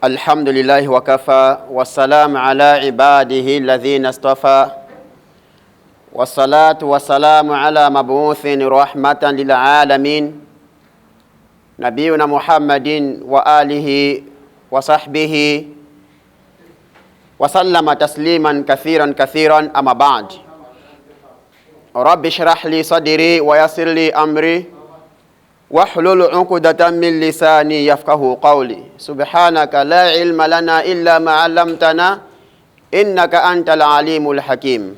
الحمد لله وكفى والسلام على عباده الذين اصطفى والصلاة والسلام على مبعوث رحمة للعالمين نبينا محمد وآله وصحبه وسلم تسليما كثيرا أما بعد. رب اشرح لي صدري ويسر لي أمري واحلل عقدة من لساني يفقه قولي. سبحانك لا علم لنا إلا ما علمتنا إنك أنت العليم الحكيم.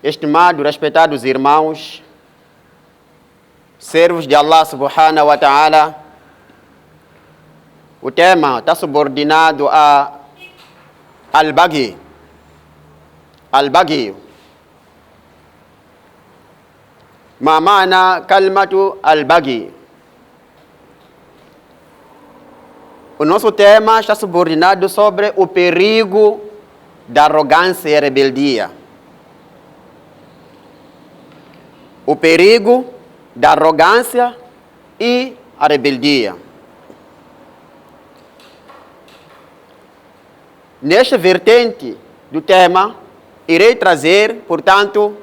Estimados, respeitados irmãos, servos de Allah subhanahu wa ta'ala, o tema está subordinado a al-baghi. Al-baghi. Ma maana kalmatu al-baghi. O nosso tema está subordinado sobre o perigo da arrogância e rebeldia. O perigo da arrogância e a rebeldia. Nesta vertente do tema, irei trazer, portanto,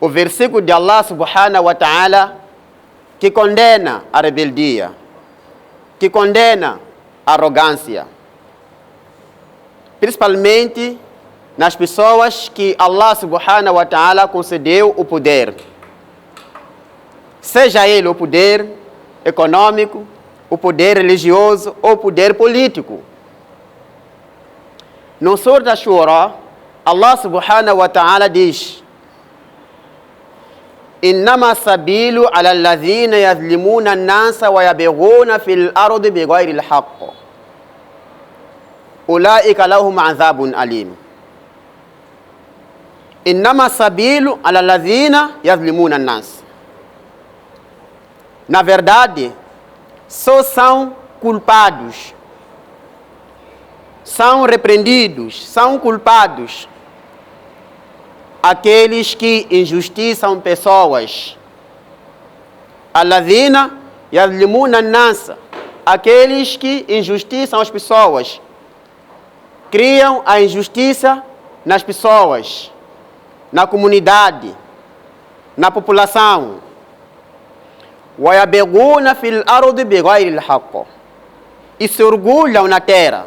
o versículo de Allah subhanahu wa ta'ala que condena a rebeldia, que condena a arrogância, principalmente nas pessoas que Allah subhanahu wa ta'ala concedeu o poder, seja ele o poder econômico, o poder religioso ou o poder político. No Surah Shura, Allah subhanahu wa ta'ala diz: إنما السبيل على الذين يظلمون الناس ويبغون في الأرض بغير الحق أولئك لهم عذاب أليم. إنما السبيل على الذين يظلمون الناس. Na verdade, só são culpados, são repreendidos, são culpados aqueles que injustiçam pessoas. Alladhina yazlimuna an-nas, aqueles que injustiçam as pessoas, criam a injustiça nas pessoas, na comunidade, na população. Wa yabghuna fil ardi bighayri al-haqq, e se orgulham na terra.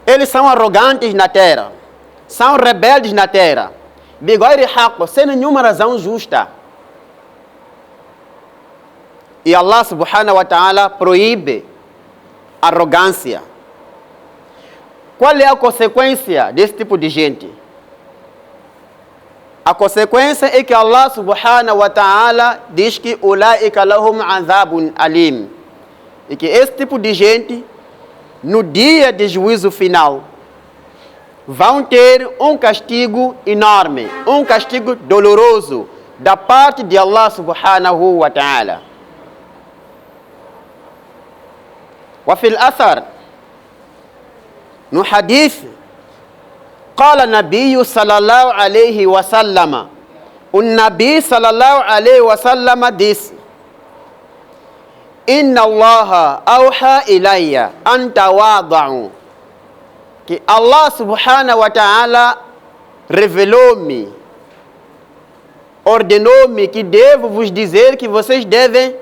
Eles são arrogantes na terra, são rebeldes na terra, bighayri al-haqq, sem nenhuma razão justa. E Allah subhanahu wa ta'ala proíbe a arrogância. Qual é a consequência desse tipo de gente? A consequência é que Allah subhanahu wa ta'ala diz que ulaika lahum azabun alim, e que esse tipo de gente, no dia de juízo final, vão ter um castigo enorme, um castigo doloroso da parte de Allah subhanahu wa ta'ala. Wa fil athar, no hadith, قال النبي صلى الله عليه وسلم, o Nabi sallallahu alayhi wa sallam disse: Inna Allah awha ilayya an tawada'u, que Allah subhanahu wa ta'ala revelou-me, ordenou-me que devo vos dizer que vocês devem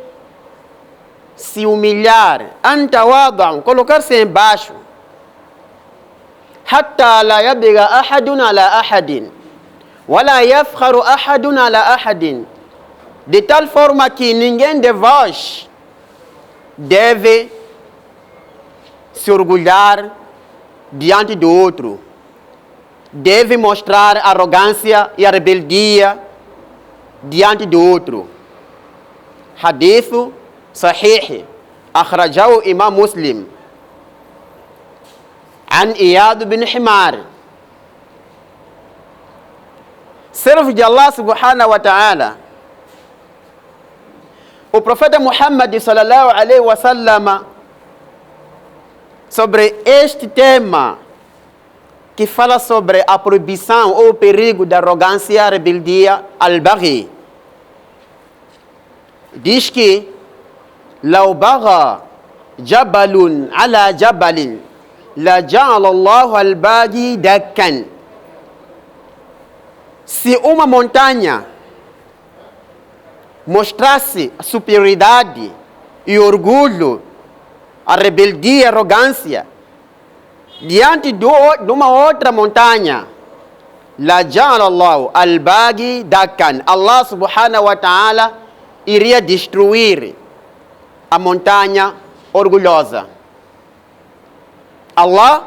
se humilhar, an tawada'u, colocar-se embaixo, hatta la yabgha ahadun ala ahadin wala yafkharu ahadun ala ahadin, de tal forma que ninguém de vós deve se orgulhar diante do outro, deve mostrar arrogância e a rebeldia diante do outro. Hadith sahih, akhrajahu Imam Muslim, an Iyad bin Himar. Servos de Allah subhanahu wa ta'ala, o profeta Muhammad sallallahu alaihi wa sallam, sobre este tema que fala sobre a proibição ou o perigo da arrogância, rebeldia, al-baghi, diz que لو بغى جبل على جبل لجعل الله الباغي دكا. Se uma montanha mostrasse a superioridade e orgulho, a rebeldia e arrogância diante de uma outra montanha, la ja'ala Allah al-baghi dakkan, Allah subhanahu wa ta'ala iria destruir a montanha orgulhosa. Allah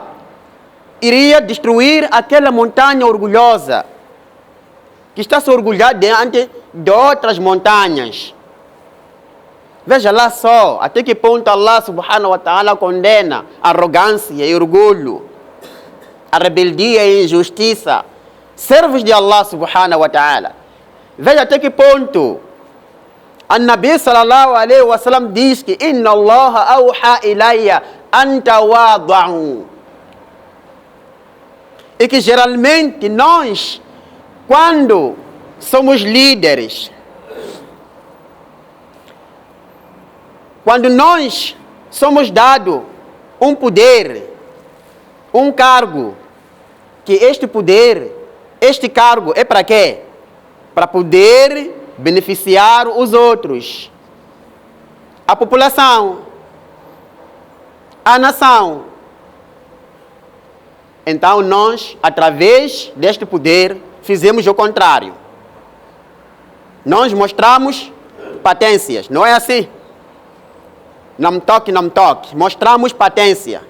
iria destruir aquela montanha orgulhosa que está se orgulhando diante de outras montanhas. Veja lá só até que ponto Allah subhanahu wa ta'ala condena a arrogância e orgulho, a rebeldia e a injustiça, servos de Allah subhanahu wa ta'ala. Veja até que ponto An-Nabi sallallahu alaihi wa sallam diz que Inna Allah awha ilayya an tawada'u. E que geralmente nós, quando somos líderes, quando nós somos dados um poder, um cargo, que este poder, este cargo é para quê? Para poder beneficiar os outros, a população, a nação. Então nós, através deste poder, fizemos o contrário. Nós mostramos patências, não é assim? Não me toque, não me toque. Mostramos patência.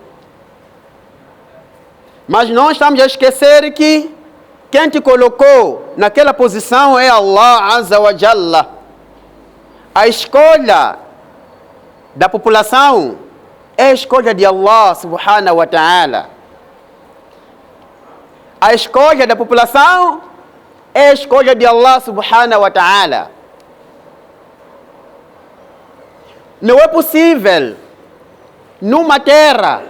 Mas nós estamos a esquecer que quem te colocou naquela posição é Allah Azza wa Jalla. A escolha da população é a escolha de Allah Subhanahu wa Ta'ala. A escolha da população é a escolha de Allah Subhanahu wa Ta'ala. Não é possível numa terra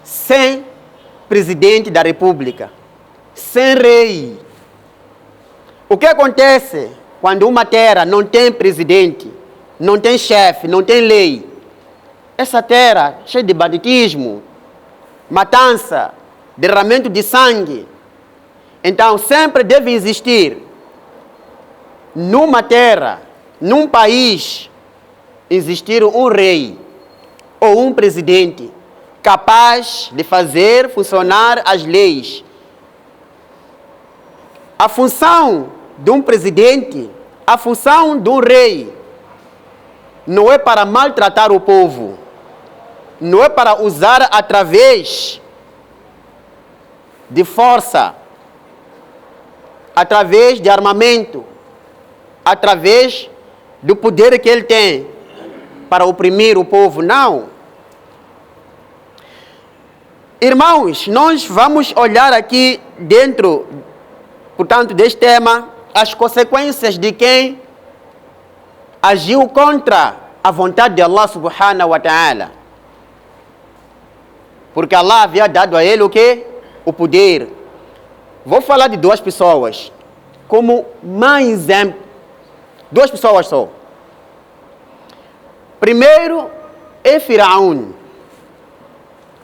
sem presidente da República, sem rei. O que acontece quando uma terra não tem presidente, não tem chefe, não tem lei? Essa terra cheia de banditismo, matança, derramamento de sangue. Então sempre deve existir numa terra, num país, existir um rei ou um presidente capaz de fazer funcionar as leis. A função de um presidente, a função de um rei, não é para maltratar o povo, não é para usar através de força, através de armamento, através do poder que ele tem para oprimir o povo, não. Irmãos, nós vamos olhar aqui dentro, portanto, deste tema, as consequências de quem agiu contra a vontade de Allah Subhanahu wa Ta'ala. Porque Allah havia dado a ele o quê? O poder. Vou falar de duas pessoas como mais exemplo. Duas pessoas só. Primeiro é Firaun,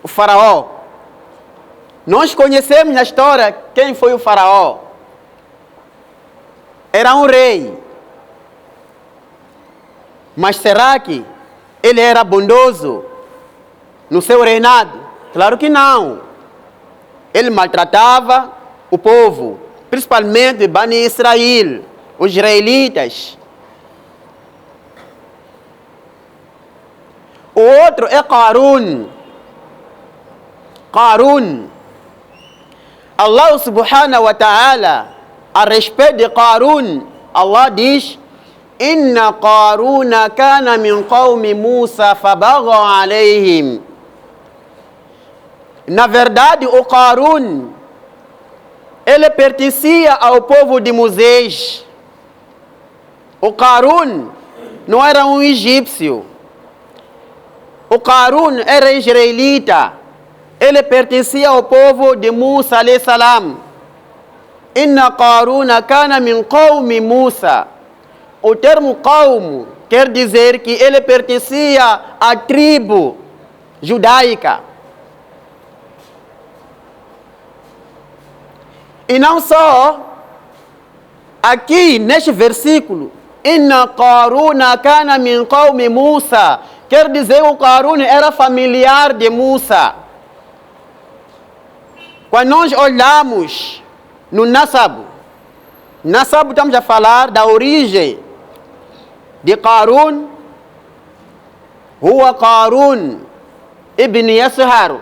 o faraó. Nós conhecemos na história quem foi o faraó. Era um rei. Mas será que ele era bondoso no seu reinado? Claro que não. Ele maltratava o povo, principalmente Bani Israel, os israelitas. O outro é Qarun. Qarun. Allah Subhanahu wa Ta'ala, a respeito de Qarun, Allah diz: Inna Qaruna kana min qawmi Musa fabagha alayhim. Na verdade, o Qarun, ele pertencia ao povo de Moisés. O Qarun não era um egípcio. O Qarun era israelita. Ele pertencia ao povo de Musa alayhi salam. Inna Qaruna kana min qawmi Musa. O termo qawm quer dizer que ele pertencia à tribo judaica. E não só, aqui neste versículo, Inna Qaruna kana min qawmi Musa, quer dizer que o Qarun era familiar de Musa. Quando nós olhamos no Nasab estamos a falar da origem de Qarun, Huwa Qarun ibn Yashar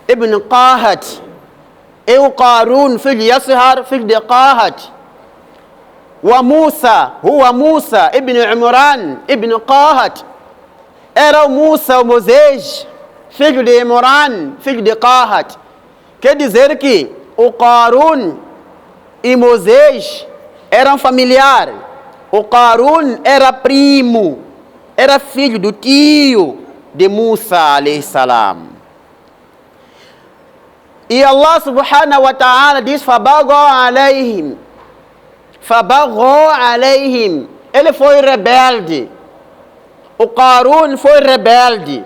ibn Qahat. É o Qarun, filho de Yashar, filho de Qahat. Wa Musa, Huwa Musa ibn Imran ibn Qahat. Era o Musa, o Moisés, filho de Imran, filho de Qahat. Quer dizer que o Qarun e Moisés eram familiares. O Qarun era primo, era filho do tio de Musa alayhi salam. E Allah subhanahu wa ta'ala diz: Fabagha alayhim. Fabagha alayhim. Ele foi rebelde. O Qarun foi rebelde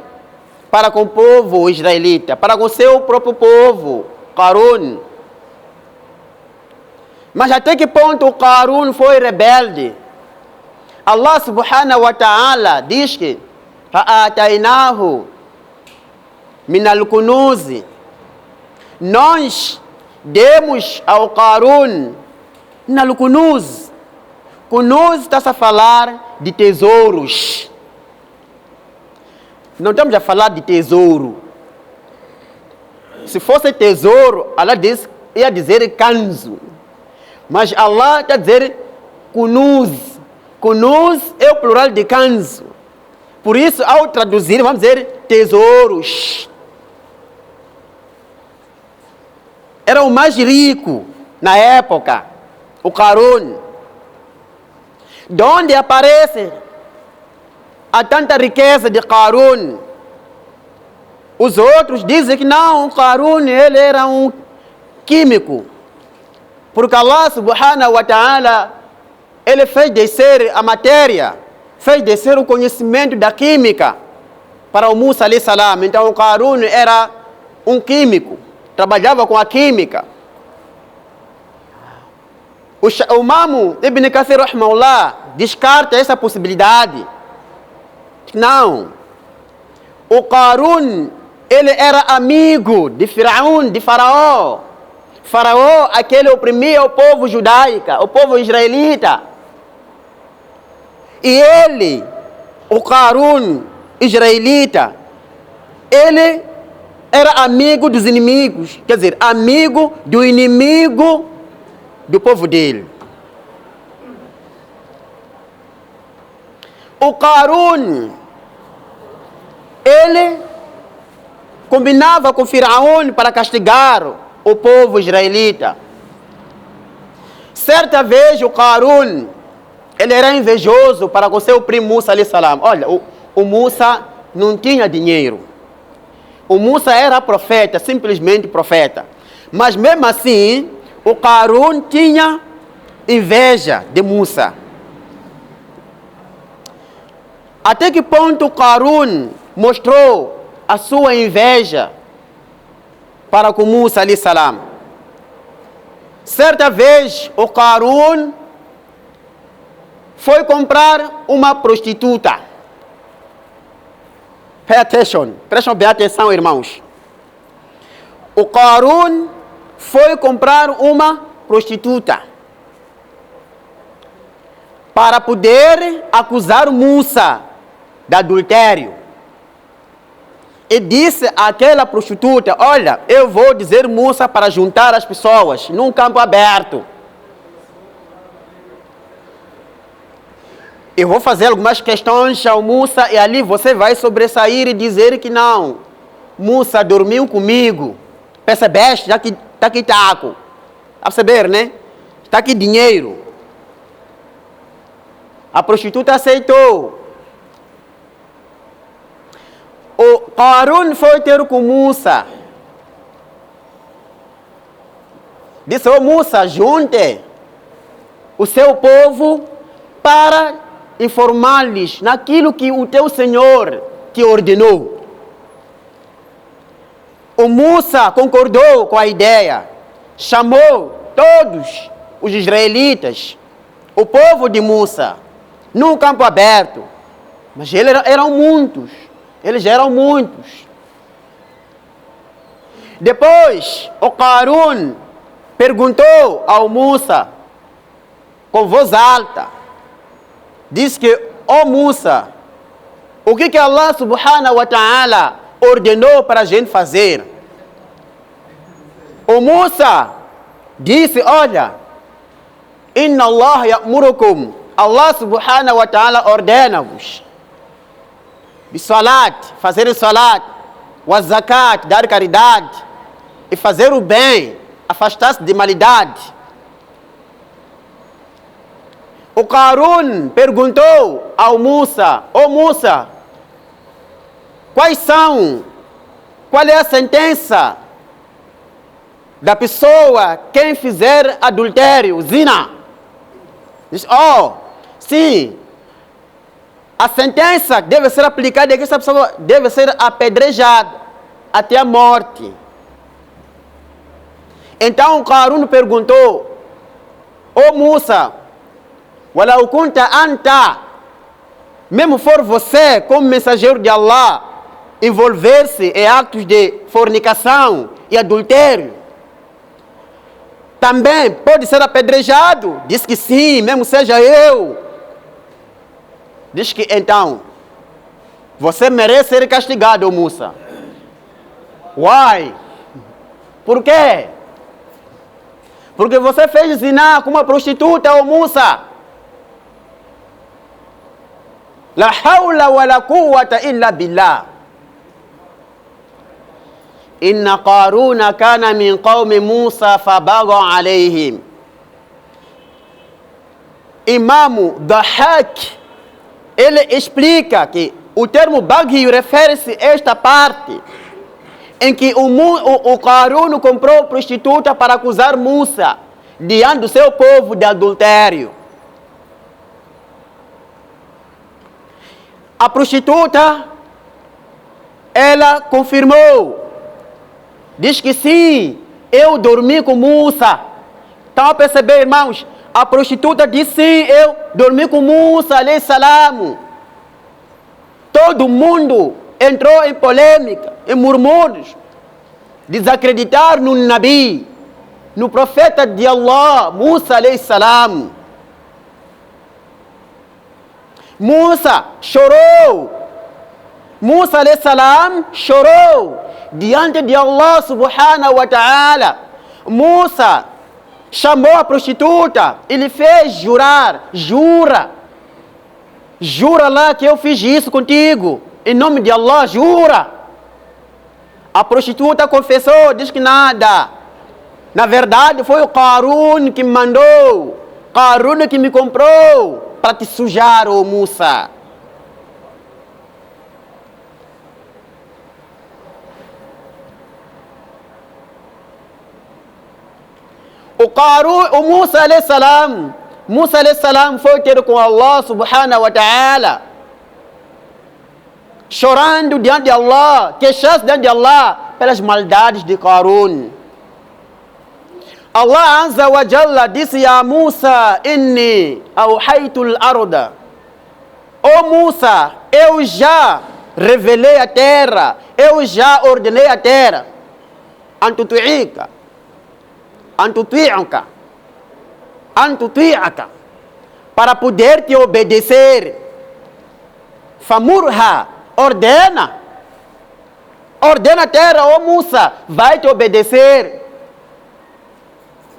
para com o povo israelita, para com o seu próprio povo, Qarun. Mas até que ponto o Qarun foi rebelde? Allah subhanahu wa ta'ala diz que فَآتَيْنَاهُ مِنَ الْكُنُوزِ. Nós demos ao Qarun minal kunuz. Kunuz está-se a falar de tesouros. Não estamos a falar de tesouro. Se fosse tesouro, Allah ia dizer kanzu. Mas Allah está a dizer kunuz. Kunuz é o plural de kanzu. Por isso, ao traduzir, vamos dizer tesouros. Era o mais rico na época, o Qarun. De onde aparece a tanta riqueza de Qarun? Os outros dizem que não, o Qarun ele era um químico. Porque Allah subhanahu wa ta'ala, ele fez descer a matéria, fez descer o conhecimento da química para o Musa alayhi salam. Então o Qarun era um químico, trabalhava com a química. O Imam Ibn Kathir rahimahullah descarta essa possibilidade. Não, o Qarun ele era amigo de Firaun, de Faraó. Faraó, aquele oprimia o povo judaico, o povo israelita. E ele, o Qarun israelita, ele era amigo dos inimigos, quer dizer, amigo do inimigo do povo dele. O Qarun, ele combinava com Firaun para castigar o povo israelita. Certa vez o Qarun, ele era invejoso para com seu primo Musa alayhi salam. Olha, o Musa não tinha dinheiro. O Musa era profeta, simplesmente profeta. Mas mesmo assim, o Qarun tinha inveja de Musa. Até que ponto o Qarun mostrou a sua inveja para com Musa alayhi salam? Certa vez o Qarun foi comprar uma prostituta. Pay attention, prestem bem atenção, irmãos. O Qarun foi comprar uma prostituta para poder acusar Musa de adultério. E disse àquela prostituta: olha, eu vou dizer Musa para juntar as pessoas num campo aberto. Eu vou fazer algumas questões ao Musa e ali você vai sobressair e dizer que não, Musa dormiu comigo. Percebeste? Está aqui taco. A perceber, né? Está aqui dinheiro. A prostituta aceitou. O Qarun foi ter com Musa. Disse: ô Musa, junte o seu povo para informar-lhes naquilo que o teu Senhor te ordenou. O Musa concordou com a ideia, chamou todos os israelitas, o povo de Musa, num campo aberto. Mas eles eram muitos. Depois, o Qarun perguntou ao Musa, com voz alta, disse que, ó Musa, o que Allah subhanahu wa ta'ala ordenou para a gente fazer? O Musa disse, olha, inna Allah ya'murukum, Allah subhanahu wa ta'ala ordena-vos salat, fazer o salat, o zakat, dar caridade, e fazer o bem, afastar-se de maldade. O Qarun perguntou ao Musa, ó Musa, qual é a sentença da pessoa quem fizer adultério, zina? Diz, sim, a sentença deve ser aplicada e essa pessoa deve ser apedrejada até a morte. Então o Qarun perguntou, ó Musa, walau kunta anta, mesmo for você como mensageiro de Allah, envolver-se em atos de fornicação e adultério, também pode ser apedrejado? Diz que sim, mesmo seja eu. Diz que então, você merece ser castigado, Musa. Why? Por quê? Porque você fez zina com uma prostituta, Musa. La hawla wa la quwwata illa billah. Inna Qaruna kana min qawmi Musa fabagha alayhim. Imam Dahak, ele explica que o termo baghi refere-se a esta parte em que o Qarun comprou prostituta para acusar Musa diante do seu povo de adultério. A prostituta, ela confirmou, diz que sim, eu dormi com Musa. Estão a perceber, irmãos? A prostituta disse sim, eu dormi com Musa, alayhi salam. Todo mundo entrou em polêmica, em murmúrios, desacreditar no Nabi, no profeta de Allah, Musa alayhi salam. Musa chorou. Musa alayhi salam chorou diante de Allah subhanahu wa ta'ala. Musa chamou a prostituta, ele fez jurar, jura lá que eu fiz isso contigo, em nome de Allah, jura. A prostituta confessou, diz que nada. Na verdade foi o Qarun que me mandou, Qarun que me comprou para te sujar, ô Musa. O Musa alayhi salam foi ter com Allah subhanahu wa ta'ala, chorando diante de Allah, queixando diante de Allah pelas maldades de Qarun. Allah azza wa jalla disse, ya Musa, inni awhaytu al-arda. Ó Musa, eu já revelei a terra, eu já ordenei a terra, antuti'aka, para poder te obedecer. Famurha, ordena a terra, ó Musa, vai te obedecer.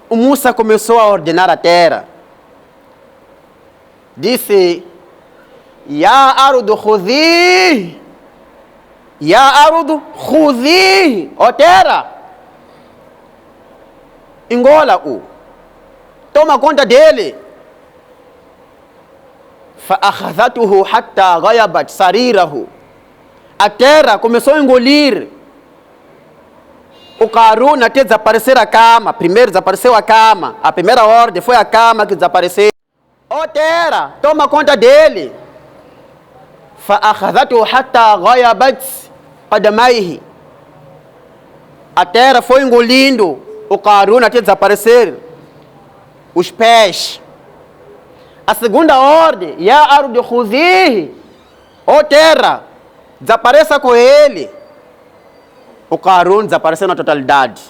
O Musa começou a ordenar a terra. Disse, Ya arudu khudhi, ó terra, engola-o, toma conta dele. فأخذته حتى غيبت سريره. A terra começou a engolir o Qarun até desaparecer a cama. Primeiro desapareceu a cama. A primeira ordem foi a cama que desapareceu. Ó terra, toma conta dele. فأخذته حتى غيبت قدميه. A terra foi engolindo o Qarun até desaparecer os pés. A segunda ordem, Ya ardu khuzihi, ó terra, desapareça com ele. O Qarun desapareceu na totalidade.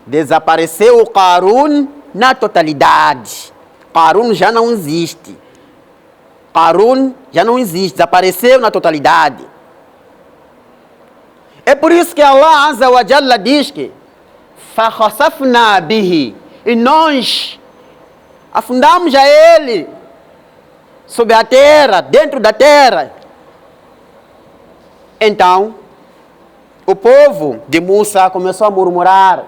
Desapareceu o Qarun na totalidade. Qarun já não existe. Qarun já não existe, desapareceu na totalidade. É por isso que Allah Azza wa Jalla diz que فَخَسَفْنَا بِهِ, e nós afundamos a ele sobre a terra, dentro da terra. Então, o povo de Musa começou a murmurar: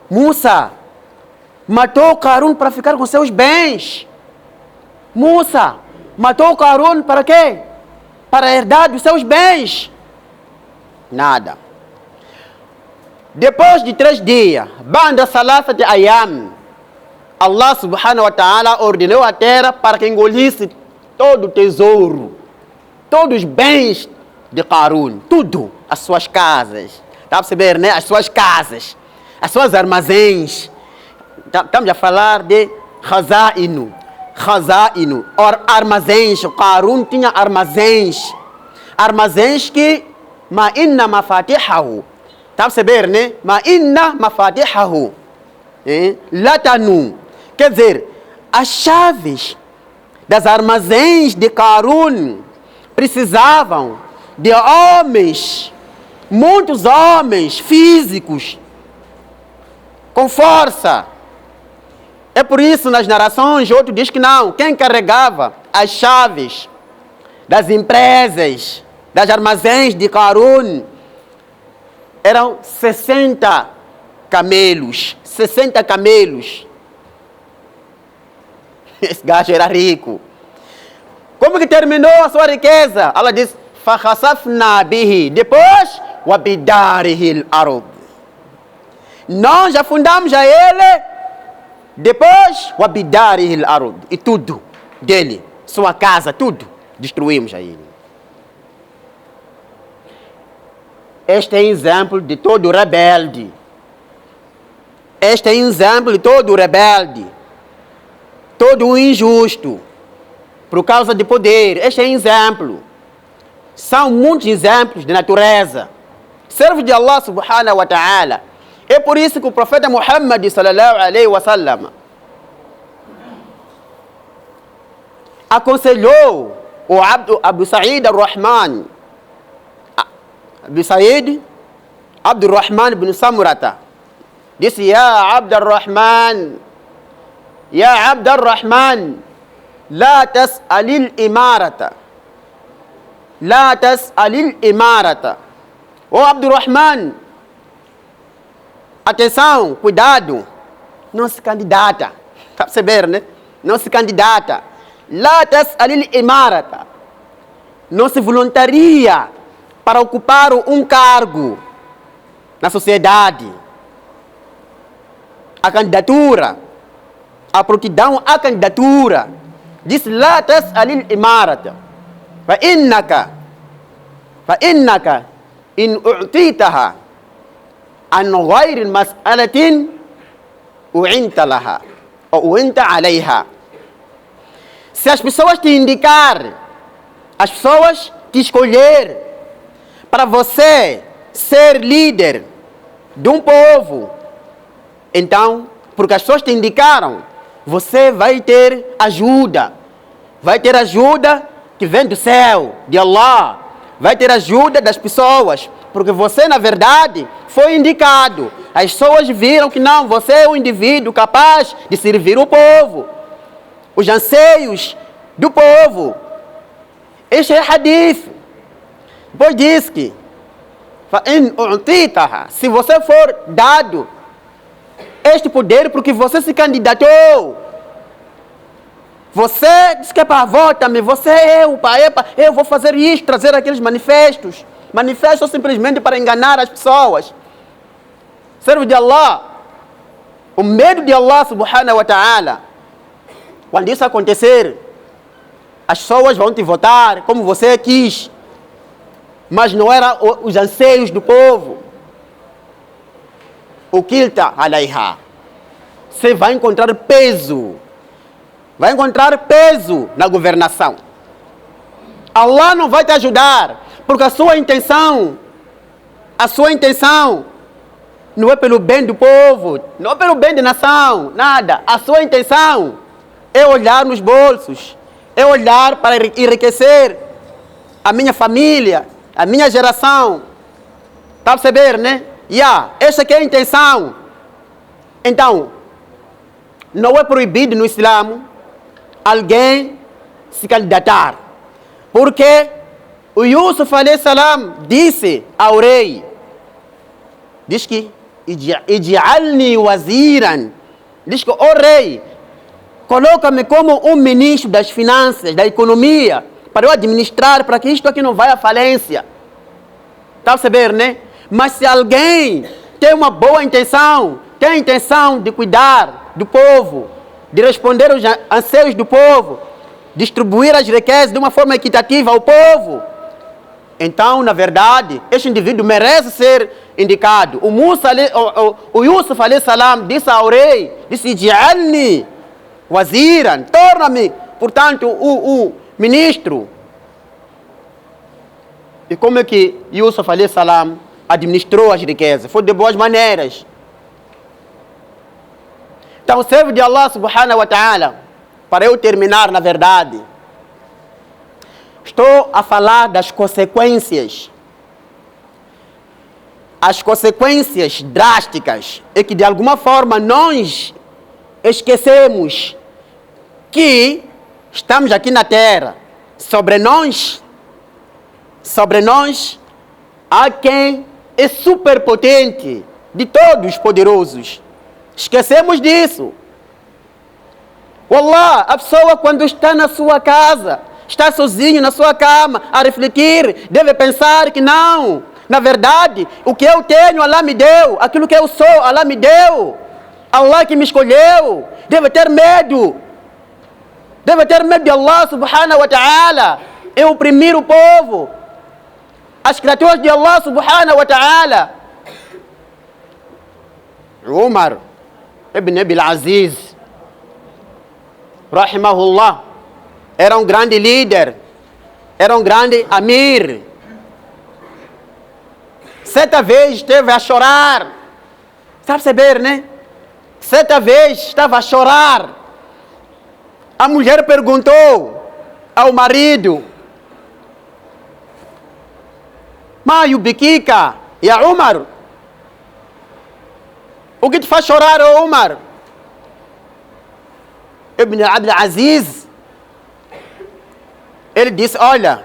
Musa matou o Qarun para ficar com seus bens. Musa matou o Qarun para quê? Para herdar dos seus bens. Nada. Depois de 3 dias, banda salasat ayam, Allah subhanahu wa ta'ala ordenou a terra para que engolisse todo o tesouro, todos os bens de Qarun, tudo, as suas casas. Está a perceber, né? As suas casas, as suas armazéns. Estamos a falar de Khazainu, armazéns. Qarun tinha armazéns. Armazéns que ma inna mafatihahu. Está a perceber, né? Ma inna mafatihahu latanu. Quer dizer, as chaves das armazéns de Qarun precisavam de homens, muitos homens físicos, com força. É por isso, nas narrações, outro diz que não. Quem carregava as chaves das empresas, das armazéns de Qarun, eram 60 camelos. 60 camelos. Esse gajo era rico. Como que terminou a sua riqueza? Allah diz: فَخَسَفْنَا بِهِ. Depois, وَبِدَارِهِ الْأَرْضِ. Nós afundamos a ele. Depois, وَبِدَارِهِ الْأَرْضِ. E tudo dele, sua casa, tudo, destruímos a ele. Este é exemplo de todo rebelde. Este é exemplo de todo rebelde. Todo injusto. Por causa de poder. Este é exemplo. São muitos exemplos de natureza. Servo de Allah subhanahu wa ta'ala. É por isso que o profeta Muhammad sallallahu alaihi wa sallam aconselhou o Abu Sa'id al-Rahman, Abu Sa'id Abdurrahman ibn Samurata. Disse: Ya Abdurrahman, Ya Abdurrahman, la tas'alil imarata. La tas'alil imarata. Ô Abdurrahman, atenção, cuidado, não se candidata. Está a perceber, né? Não se candidata. La tas'alil imarata. Não se voluntaria para ocupar um cargo na sociedade. A candidatura, a prontidão à candidatura. Diz: La tas'alil imarata. فإنك إن أعطيتها عن غير مسألة أعنت لها أو أعنت عليها. Se as pessoas te indicar, as pessoas te escolher para você ser líder de um povo, então, porque as pessoas te indicaram, você vai ter ajuda. Vai ter ajuda que vem do céu, de Allah. Vai ter ajuda das pessoas, porque você, na verdade, foi indicado. As pessoas viram que não, você é um indivíduo capaz de servir o povo, os anseios do povo. Este é hadith. Depois diz que se você for dado este poder porque você se candidatou, você disse que é para vota-me, você eu vou fazer isto, trazer aqueles manifestos. Manifestos simplesmente para enganar as pessoas. Servo de Allah, O medo de Allah subhanahu wa ta'ala. Quando isso acontecer, as pessoas vão te votar como você quis. Mas não eram os anseios do povo. O kilta alaiha. Você vai encontrar peso. Vai encontrar peso na governação. Allah não vai te ajudar. Porque a sua intenção não é pelo bem do povo, não é pelo bem da nação, nada. A sua intenção é olhar nos bolsos, é olhar para enriquecer a minha família, a minha geração. Está a perceber, né? Essa aqui é a intenção. Então, não é proibido no Islã alguém se candidatar. Porque o Yusuf alayhi salam disse ao rei, diz que ij'alni waziran, diz que, ó rei, coloca-me como um ministro das finanças, da economia, para eu administrar, para que isto aqui não vá à falência. Está a perceber, né? Mas se alguém tem uma boa intenção, tem a intenção de cuidar do povo, de responder aos anseios do povo, distribuir as riquezas de uma forma equitativa ao povo, então, na verdade, este indivíduo merece ser indicado. O Yusuf alayhi salam disse ao rei, disse, ij'alni waziran, torna-me, portanto, o ministro. E como é que Yusuf alayhi salam administrou as riquezas? Foi de boas maneiras. Então, servo de Allah subhanahu wa ta'ala, para eu terminar, na verdade, estou a falar das consequências. As consequências drásticas é que, de alguma forma, nós esquecemos que estamos aqui na terra. Sobre nós, há quem é superpotente, de todos os poderosos. Esquecemos disso. Wallah, a pessoa quando está na sua casa, está sozinho na sua cama, a refletir, deve pensar que não. Na verdade, o que eu tenho, Allah me deu. Aquilo que eu sou, Allah me deu. Allah que me escolheu. Deve ter medo. Deve ter medo de Allah subhanahu wa ta'ala. É oprimir o povo. As criaturas de Allah subhanahu wa ta'ala. Umar ibn Abil Aziz, rahimahullah, era um grande líder, era um grande amir. Certa vez esteve a chorar. Sabe perceber, né? Certa vez estava a chorar. A mulher perguntou ao marido: Ma yubikika, ya Umar? O que te faz chorar, oh Umar? Ibn Abd Aziz, ele disse: olha,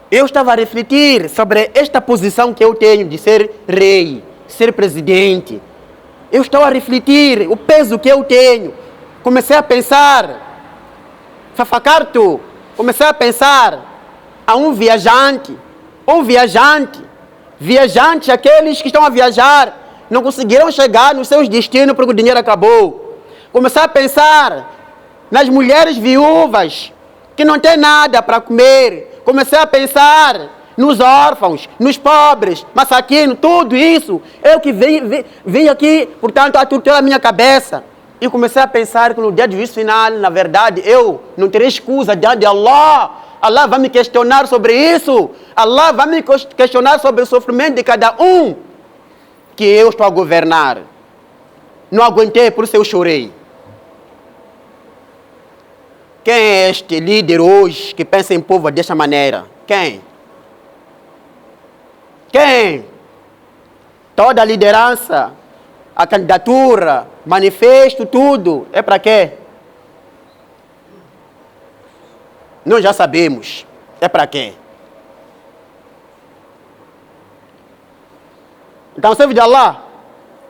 eu estava a refletir sobre esta posição que eu tenho de ser rei, ser presidente. Eu estava a refletir o peso que eu tenho. Comecei a pensar, fafacarto, comecei a pensar a um viajante, viajantes, aqueles que estão a viajar, não conseguiram chegar nos seus destinos porque o dinheiro acabou. Comecei a pensar nas mulheres viúvas que não têm nada para comer. Comecei a pensar nos órfãos, nos pobres, masaquinos, tudo isso. Eu que vim aqui, portanto, a torturar a minha cabeça. E comecei a pensar que no dia de juízo final, na verdade, eu não terei excusa diante de Allah. Allah vai me questionar sobre isso. Allah vai me questionar sobre o sofrimento de cada um que eu estou a governar. Não aguentei, por isso eu chorei. Quem é este líder hoje que pensa em povo desta maneira? Quem? Toda a liderança, a candidatura, manifesto, tudo, é para quê? Nós já sabemos. É para quê? Então, servo de Allah,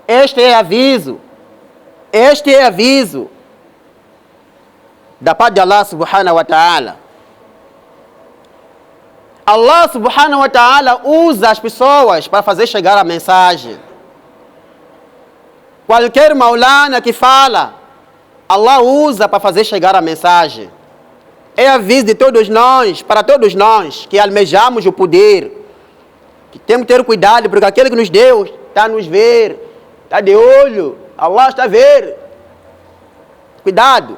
este é aviso da parte de Allah subhanahu wa ta'ala. Allah subhanahu wa ta'ala usa as pessoas para fazer chegar a mensagem. qualquer maulana que fala, Allah usa para fazer chegar a mensagem. É aviso de todos nós, para todos nós, que almejamos o poder, que temos que ter cuidado, porque aquele que nos deu está a nos ver, está de olho, Allah está a ver. Cuidado.